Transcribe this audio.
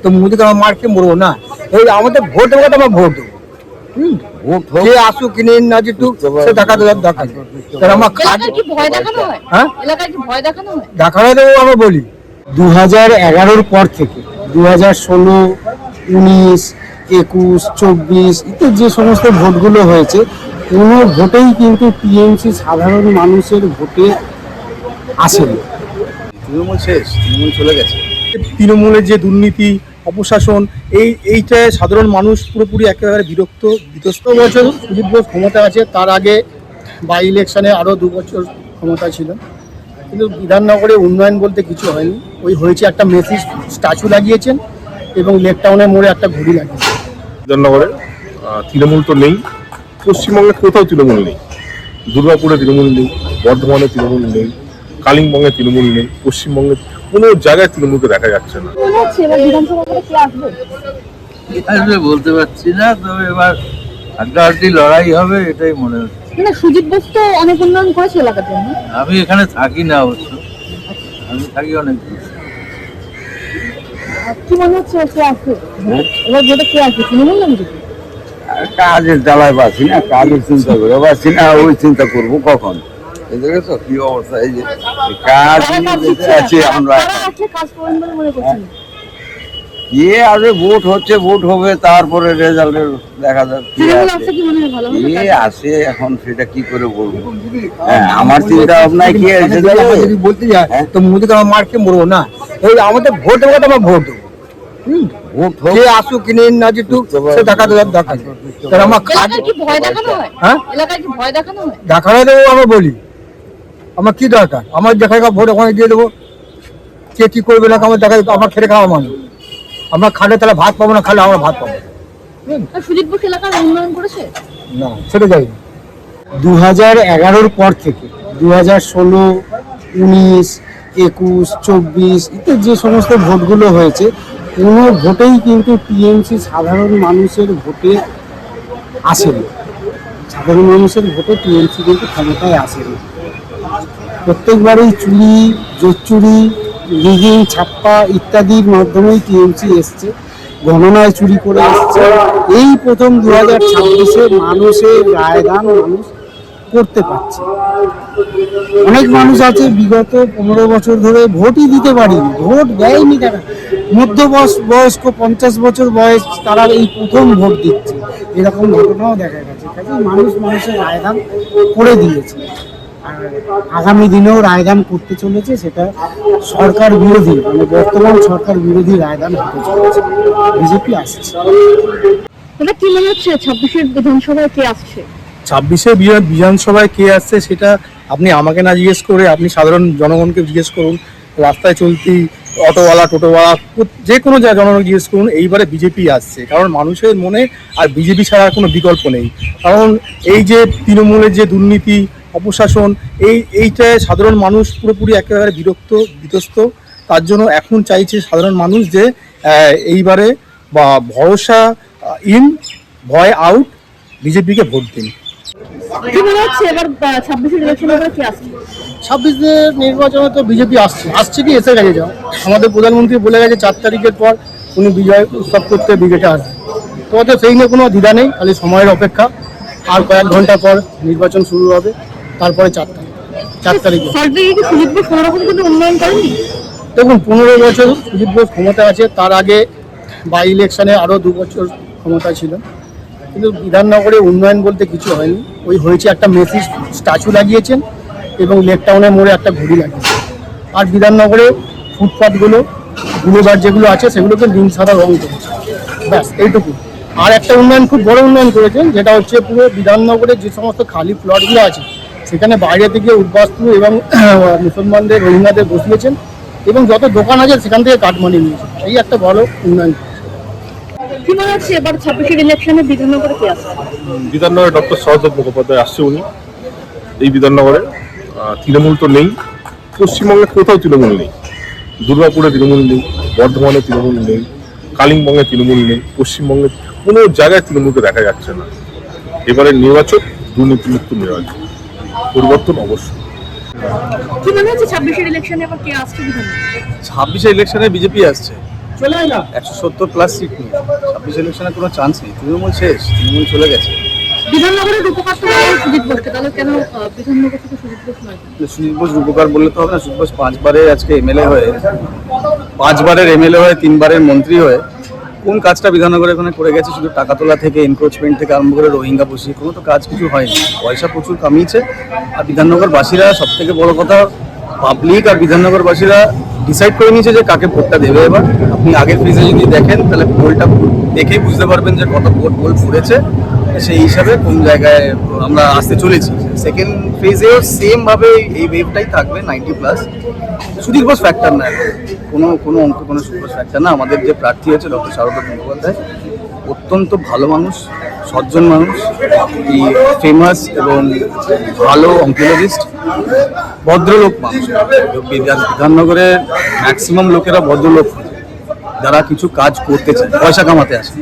তো মোদিকে আমার মারকে মরবো না, এই আমাদের ভোট দেবো তো আমরা ভোট দেবো। যে আসুক কিনে না জিতুক সে টাকা দেওয়ার দরকার নেই। আমার দেখানো দেবো আমরা বলি 2011-র পর থেকে 2016, 19, 21, 24 ইত্যাদি যে সমস্ত ভোটগুলো হয়েছে কোনো ভোটেই কিন্তু টিএমসি সাধারণ মানুষের ভোটে আসেনি। তৃণমূল শেষ, তৃণমূল চলে গেছে। তৃণমূলের যে দুর্নীতি অপশাসন এইটায় সাধারণ মানুষ পুরোপুরি একেবারে বিতস্ত। বছর সুজিত বোস ক্ষমতা আছে, তার আগে বাই ইলেকশনে আরও 2 বছর ক্ষমতা ছিল, কিন্তু বিধাননগরে উন্নয়ন বলতে কিছু হয়নি। ওই হয়েছে একটা মেসি স্ট্যাচু লাগিয়েছেন এবং লেক টাউনের মোড়ে একটা ঘুড়ি লাগিয়েছেন। বিধাননগরে তৃণমূল তো নেই, পশ্চিমবঙ্গে কোথাও তৃণমূল নেই। দুর্গাপুরে তৃণমূল নেই, বর্ধমানে তৃণমূল নেই, কালিম্পংয়ে তৃণমূল নেই, পশ্চিমবঙ্গে কোনো জায়গায় তৃণমূলকে দেখা যাচ্ছে না। বলতে পারছি না, তবে এবার হাড্ডাহাড্ডি লড়াই হবে এটাই মনে হচ্ছে। সুজিত বোস তো অনেক উন্নয়ন করেছে এলাকার জন্য। আমি এখানে থাকি না অবশ্য, আমি থাকি অনেক দূর। কি মনে হচ্ছে কে আসবে এবার? যেটা কে আসবে তৃণমূল না বিজেপি? কাজের জ্বালায় পাচ্ছি না, কাজের চিন্তা করে পাচ্ছি না, ওই চিন্তা করবো কখন? দেখেছো কি অবস্থা, এই যে কাজ আছে আমরা ইয়ে আগে ভোট হচ্ছে, ভোট হবে, তারপরে রেজাল্টের দেখা যাচ্ছে আসে। এখন সেটা কি করে বলবো? হ্যাঁ, আমার চিন্তা ভাবনায় কি যদি বলতে যায় তো মোদিকে আমার মারকে মরবো না, এই আমাদের ভোট দেবো তো আমরা ভোট দেবো। যে আসুক কিনে না জিতুক সে টাকা দেওয়ার দরকার নেই। আমার দেখানো দেবো আমরা বলি, আমার কি দরকার? আমার দেখায় ভোট ওখানে দিয়ে দেবো, কে কি করবে না আমার দেখায়। আমার খেটে খাওয়া মানুষ, আমরা খালে তাহলে ভাত পাবো না, খালে আমরা ভাত পাবো। সুজিত বোস এলাকার উন্নয়ন করেছে না, সেটা যাই না। 2011-র পর থেকে 2016, 19, 21, 24 ইত্যাদি যে সমস্ত ভোটগুলো হয়েছে কোনো ভোটেই কিন্তু টিএমসি সাধারণ মানুষের ভোটে আসেনি। সাধারণ মানুষের ভোটে টিএমসি কিন্তু ক্ষমতায় আসেনি। প্রত্যেকবারই চুরি, জোচ্চুরি, রিগিং, ছাপ্পা ইত্যাদির মাধ্যমেই টিএমসি এসছে, গণনায় চুরি করে এসছে। এই প্রথম 2026-এ মানুষের রায়দান মানুষ করতে পারছে। অনেক মানুষ আছে বিগত 15 বছর ধরে ভোটই দিতে পারেনি, ভোট দেয়নি তারা। মধ্যবয়স্ক 50 বছর বয়স তারা এই প্রথম ভোট দিচ্ছে, এরকম ঘটনাও দেখা গেছে। কাজে মানুষের রায়দান করে দিয়েছে, আর আগামী দিনেও রায়দান করতে চলেছে। সেটা সরকার বিরোধী, মানে বর্তমান সরকার বিরোধী রায়দান হতে চলেছে। বিজেপি আসছে। কি মনে হচ্ছে 26-এর বিধানসভায় কে আসছে? 26-এর বিধানসভায় কে আসছে সেটা আপনি আমাকে না জিজ্ঞেস করে আপনি সাধারণ জনগণকে জিজ্ঞেস করুন। রাস্তায় চলতি অটোওয়ালা, টোটোওয়ালা, যে কোনো জনগণকে জিজ্ঞেস করুন। এইবারে বিজেপি আসছে, কারণ মানুষের মনে আর বিজেপি ছাড়া কোনো বিকল্প নেই। কারণ এই যে তৃণমূলের যে দুর্নীতি অপশাসন এইটায় সাধারণ মানুষ পুরোপুরি একেবারে বিতস্ত। তার জন্য এখন চাইছে সাধারণ মানুষ যে এইবারে বা ভরসা ইন, ভয় আউট, বিজেপিকে ভোট দিন। কি মনে হচ্ছে এবার 26-এর ইলেকশনে কে আসছে? 26-এর নির্বাচনে তো বিজেপি আসছে কি এসে গেছে। আমাদের প্রধানমন্ত্রী বলে গেছে 4 তারিখের পর উনি বিজয় উৎসব করতে ব্রিগেডে আসবে। তো ওদের সেই নিয়ে কোনো দ্বিধা নেই, খালি সময়ের অপেক্ষা। আর কয়েক ঘন্টা পর নির্বাচন শুরু হবে, তারপরে 4 তারিখে। দেখুন, 15 বছর সুজিত বোস ক্ষমতা আছে, তার আগে বাই ইলেকশনে আরও 2 বছর ক্ষমতা ছিল, কিন্তু বিধাননগরে উন্নয়ন বলতে কিছু হয়নি। ওই হয়েছে একটা মেসি স্ট্যাচু লাগিয়েছেন এবং লেক টাউনের মোড়ে একটা ঘুড়ি লাগিয়েছেন। আর বিধাননগরে ফুটপাথগুলো, বুলেভার যেগুলো আছে সেগুলোকে নীল সাদা রং করেছে, ব্যাস এইটুকু। আর একটা উন্নয়ন, খুব বড় উন্নয়ন করেছেন, যেটা হচ্ছে পুরো বিধাননগরের যে সমস্ত খালি প্লটগুলো আছে সেখানে বাইরে থেকে উদ্বাস্তু এবং মুসলমানদের, রোহিঙ্গাদের বসিয়েছেন এবং যত দোকান আছে সেখান থেকে কাটমানি নিয়েছেন। এই একটা বড় উন্নয়ন। কি মনে হচ্ছে এবার 26-এর ইলেকশনে বিধাননগরে কে আসছে? বিধাননগরে ডক্টর সহদেব মুখোপাধ্যায় আসছে। উনি এই বিধাননগরে তৃণমূল তো নেই, পশ্চিমবঙ্গে কোথাও তৃণমূল নেই। দুর্গাপুরে তৃণমূল নেই, বর্ধমানে তৃণমূল নেই, কালিম্পংয়ে তৃণমূল নেই, পশ্চিমবঙ্গে কোনো জায়গায় তৃণমূলকে দেখা যাচ্ছে না। এবারে নির্বাচন দুর্নীতিমুক্ত নির্বাচন, পরিবর্তন অবশ্যই। কি মনে হচ্ছে 26-এর ইলেকশনে আবার কে আসছে বিধাননগরে? 26-এর ইলেকশনে বিজেপি আসছে। 170+ সিট নিয়ে 26 ইলেকশনে কোনো চান্স নেই। তৃণমূল শেষ, তৃণমূল চলে গেছে। বিধাননগরের উপকার তো বলা হয় সুজিত বোসকে, তাহলে কেন বিধাননগর থেকে সুজিত বোস নয়? সুজিত বোস রূপকার বললে তো হবে না। সুজিত বোস 5বারের আজকে এমএলএ হয়ে, 5বারের এমএলএ হয়ে, 3বারের মন্ত্রী হয়ে কোন কাজটা বিধাননগরে এখানে করে গেছে? শুধু টাকা তোলা থেকে, এনক্রোচমেন্ট থেকে আরম্ভ করে রোহিঙ্গা বসিয়ে কোনো তো কাজ কিছু হয়নি। পয়সা প্রচুর কামিয়েছে। আর বিধাননগরবাসীরা, সব থেকে বড় কথা, পাবলিক আর বিধাননগরবাসীরা ডিসাইড করে নিয়েছে যে কাকে ভোটটা দেবে। এবার আপনি আগের ফেজে যদি দেখেন তাহলে পোলটা দেখেই বুঝতে পারবেন যে কত ভোট ফুরেছে। সেই হিসাবে কোন জায়গায় আমরা আসতে চলেছি। সেকেন্ড ফেজেও সেম ভাবে এই ওয়েভটাই থাকবে, 90+। সুধীর বোস ফ্যাক্টর না, কোনো অঙ্ক, কোনো সুধীর বোস ফ্যাক্টর না। আমাদের যে প্রার্থী হয়েছে ডক্টর শারদা বন্দ্যোপাধ্যায়, অত্যন্ত ভালো মানুষ, সজ্জন মানুষ, ফেমাস এবং ভালো অঙ্কোলজিস্ট, ভদ্রলোক মানুষ। বিধাননগরের ম্যাক্সিমাম লোকেরা ভদ্রলোক, যারা কিছু কাজ করতে চায়, পয়সা কামাতে আসে।